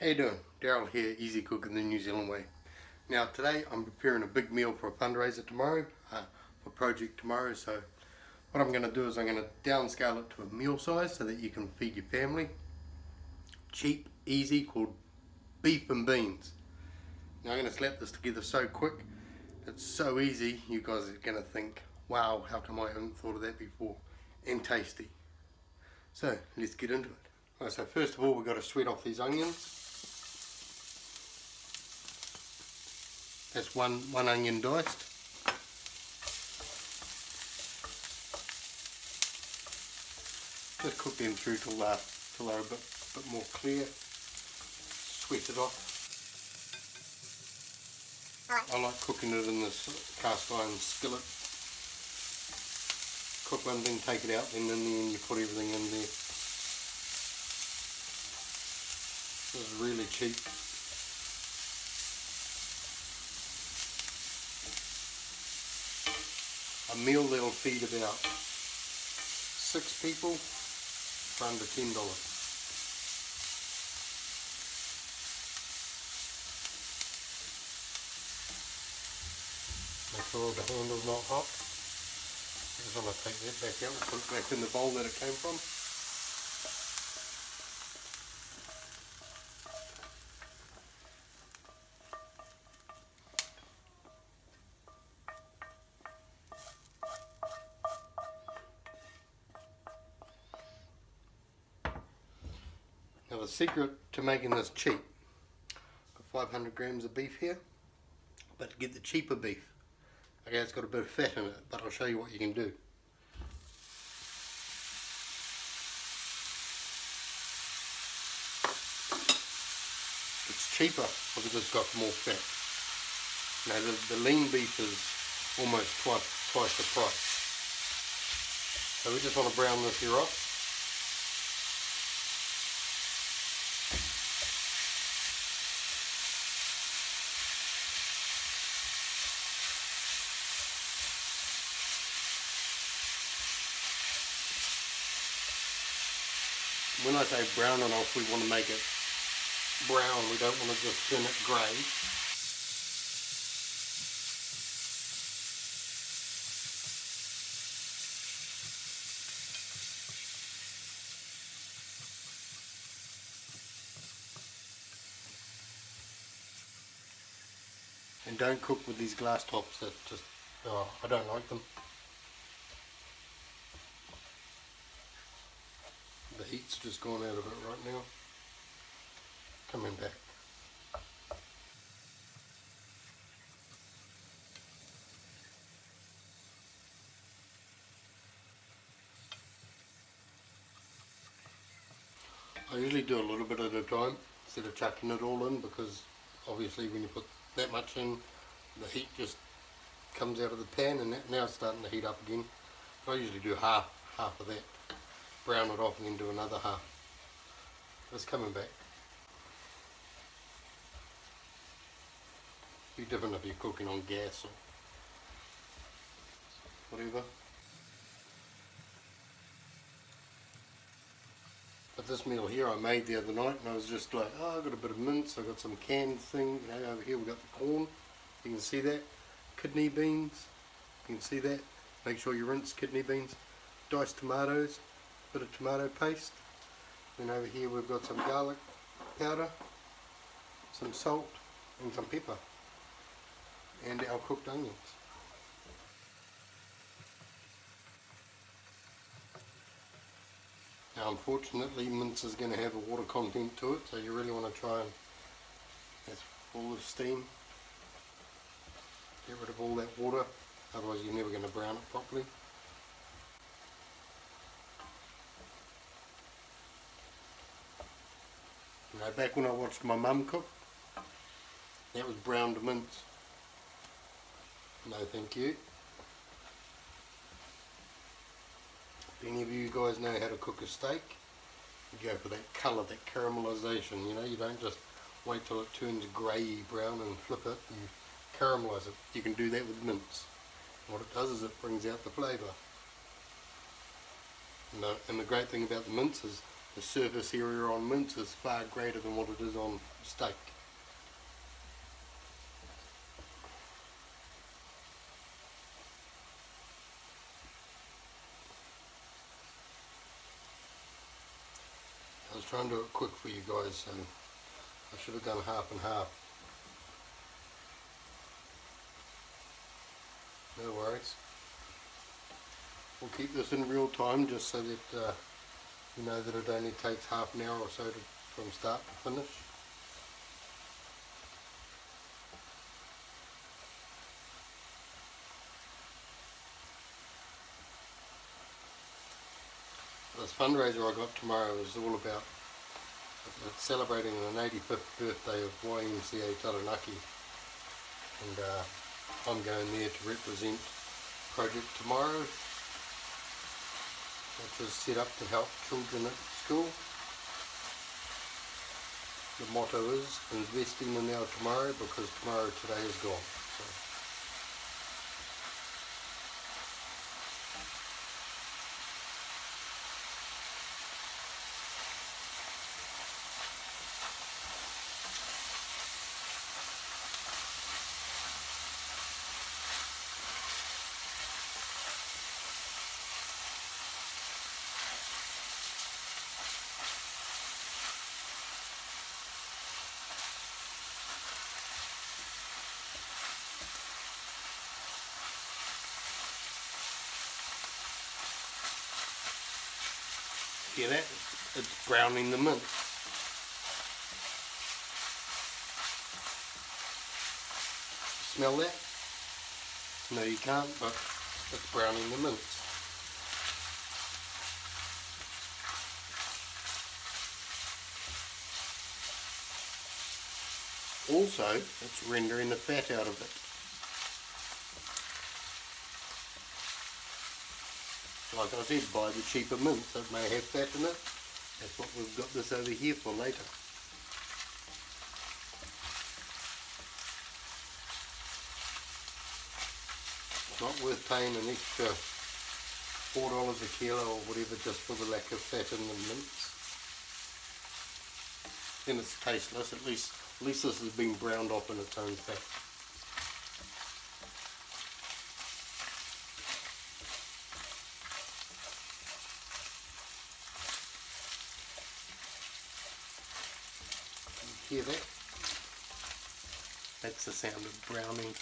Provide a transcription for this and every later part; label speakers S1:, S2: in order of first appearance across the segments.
S1: How you doing? Daryl here, Easy Cooking the New Zealand Way. Now today I'm preparing a big meal for a fundraiser tomorrow, for Project Tomorrow. So what I'm going to do is I'm going to downscale it to a meal size so that you can feed your family. Cheap, easy, called beef and beans. Now I'm going to slap this together so quick, it's so easy, you guys are going to think, wow, how come I haven't thought of that before? And tasty. So let's get into it. Right, so first of all we've got to sweat off these onions. That's one onion diced. Just cook them through till they're a bit more clear. Sweat it off. I like cooking it in this cast iron skillet. Cook one thing, take it out, and in the end you put everything in there. This is really cheap. A meal that'll feed about 6 people for under $10. Make sure the handle's not hot. I just want to take that back out and put it back in the bowl that it came from. Now the secret to making this cheap, got 500 grams of beef here, but to get the cheaper beef, okay, it's got a bit of fat in it, but I'll show you what you can do. It's cheaper because it's got more fat. Now the lean beef is almost twice the price. So we just want to brown this here off. When I say brown it off, we want to make it brown, we don't want to just turn it grey. And don't cook with these glass tops, that just, oh, I don't like them. The heat's just gone out of it right now. Coming back. I usually do a little bit at a time instead of chucking it all in, because obviously when you put that much in, the heat just comes out of the pan, and that now it's starting to heat up again. I usually do half of that. Brown it off and then do another half. It's coming back. Be different if you're cooking on gas or whatever. But this meal here I made the other night, and I was just like, oh, I've got a bit of mince, I've got some canned thing, you know, over here we've got the corn, you can see that, kidney beans, you can see that, make sure you rinse kidney beans, diced tomatoes, bit of tomato paste, then over here we've got some garlic powder, some salt and some pepper, and our cooked onions. Now unfortunately mince is going to have a water content to it, so you really want to try and, that's full of steam, get rid of all that water, otherwise you're never going to brown it properly. You know, back when I watched my mum cook, that was browned mince. No thank you. If any of you guys know how to cook a steak, you go for that colour, that caramelisation, you know, you don't just wait till it turns grey brown and flip it and caramelise it. You can do that with mince. What it does is it brings out the flavour. And the great thing about the mince is the surface area on mince is far greater than what it is on steak. I was trying to do it quick for you guys, so I should have done half and half. No worries. We'll keep this in real time just so that you know that it only takes half an hour or so from start to finish. This fundraiser I got tomorrow is all about celebrating the 85th birthday of YMCA Taranaki, and I'm going there to represent Project Tomorrow, which is set up to help children at school. The motto is investing in our tomorrow because tomorrow today is gone. So, hear that? It's browning the mince. Smell that? No, you can't, but it's browning the mince. Also, it's rendering the fat out of it. Like I said, buy the cheaper mince that may have fat in it. That's what we've got this over here for later. It's not worth paying an extra $4 a kilo or whatever just for the lack of fat in the mince. Then it's tasteless. At least this has been browned off in its own fat. Hear that? That's the sound of browning.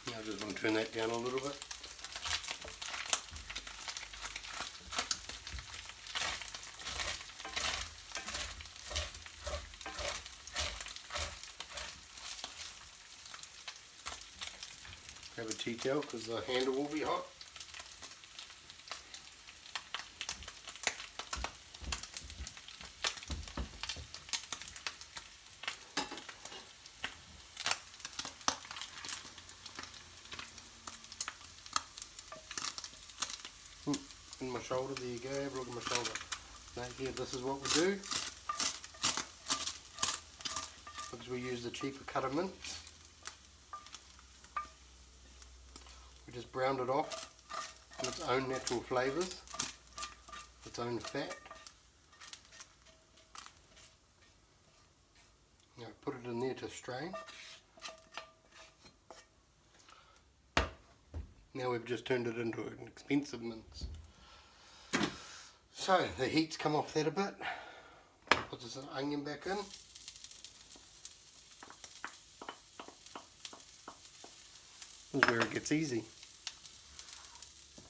S1: Now I just want to turn that down a little bit. Grab a tea towel because the handle will be hot. In my shoulder, there you go, have a look at my shoulder. Now here, this is what we do. Because we use the cheaper cut of mince. We just browned it off and its own natural flavours, its own fat. Now put it in there to strain. Now we've just turned it into an expensive mince. So the heat's come off that a bit. Put this onion back in. This is where it gets easy.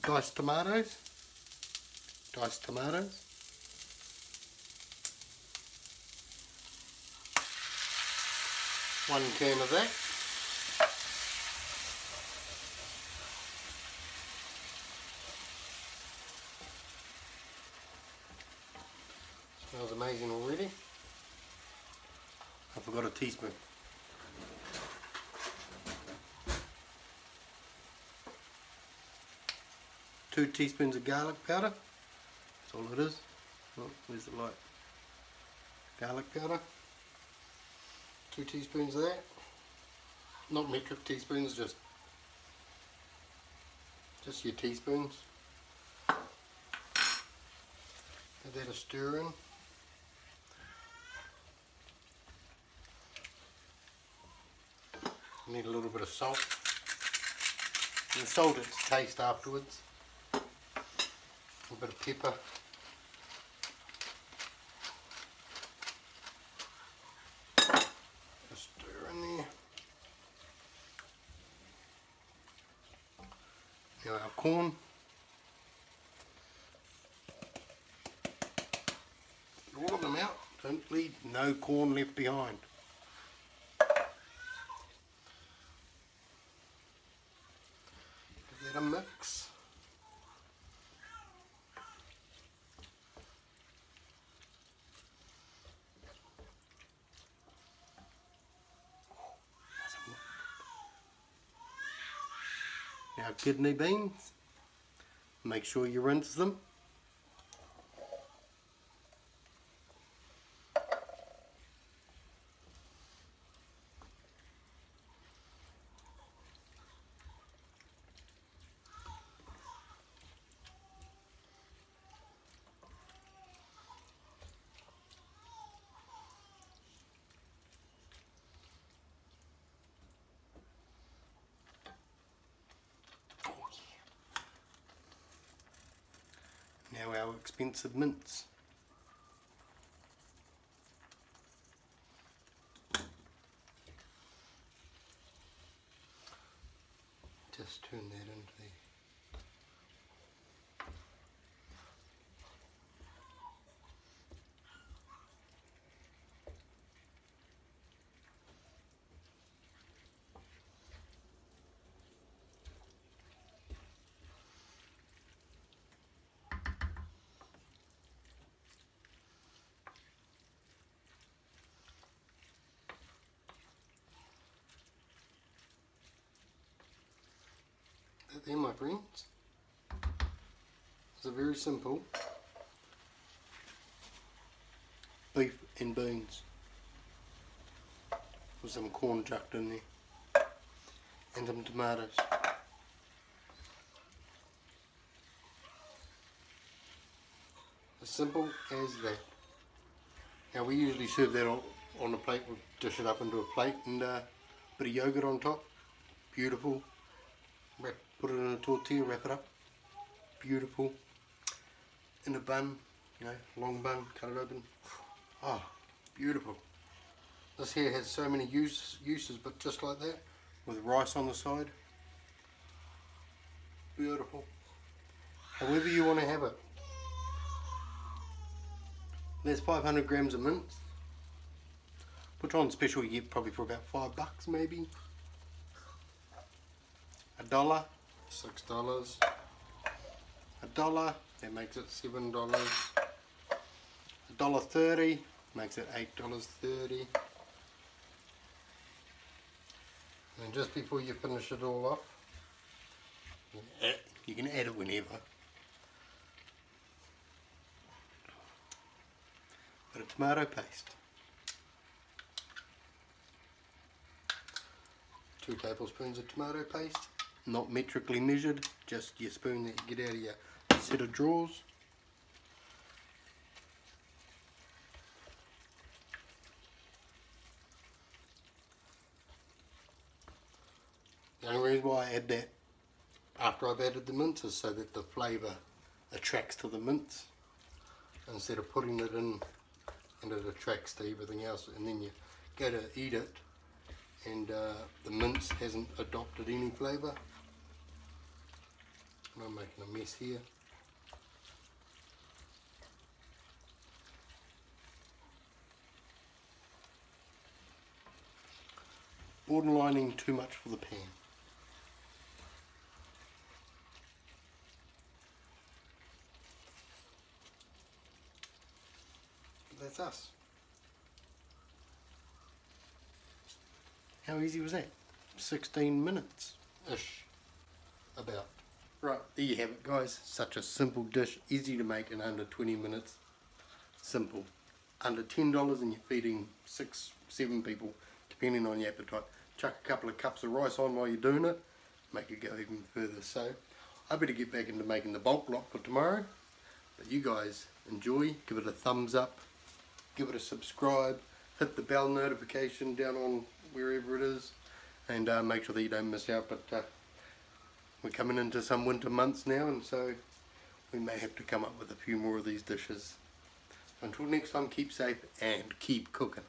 S1: Diced tomatoes. Diced tomatoes. One can of that. Smells amazing already. I forgot a teaspoon. 2 teaspoons of garlic powder. That's all it is. Oh, where's the light? Garlic powder. 2 teaspoons of that. Not metric teaspoons, just your teaspoons. Give that a stir in. Need a little bit of salt. And salt it to taste afterwards. A bit of pepper. Just stir in there. Now our corn. Get all of them out. Don't leave no corn left behind. Give that a mix. Now kidney beans, make sure you rinse them. Now our expensive mince. Just turn that into the there, my friends. It's a very simple beef and beans with some corn chucked in there and some tomatoes. As simple as that. Now we usually serve that on a plate. We'll dish it up into a plate and a bit of yogurt on top. Beautiful. Put it in a tortilla, wrap it up. Beautiful. In a bun, you know, long bun, cut it open. Oh, beautiful. This here has so many uses, but just like that, with rice on the side. Beautiful. However you want to have it. There's 500 grams of mince, which on special you get probably for about $5 maybe. $1, $6, $1, that makes it $7. $1.30 makes it $8.30. And just before you finish it all off, you can add it whenever. Bit of tomato paste. 2 tablespoons of tomato paste. not metrically measured, just your spoon that you get out of your set of drawers. The only reason why I add that after I've added the mince is so that the flavour attracts to the mince instead of putting it in and it attracts to everything else, and then you go to eat it and the mince hasn't adopted any flavour. And I'm making a mess here. Borderlining too much for the pan. That's us. How easy was that? 16 minutes ish, about. Right, there you have it guys. Such a simple dish, easy to make in under 20 minutes. Simple. Under $10 and you're feeding 6-7 people depending on your appetite. Chuck a couple of cups of rice on while you're doing it, make it go even further. So I better get back into making the bulk lot for tomorrow, but you guys enjoy, give it a thumbs up, give it a subscribe, hit the bell notification down on wherever it is, and make sure that you don't miss out. But we're coming into some winter months now, and so we may have to come up with a few more of these dishes. Until next time, keep safe and keep cooking.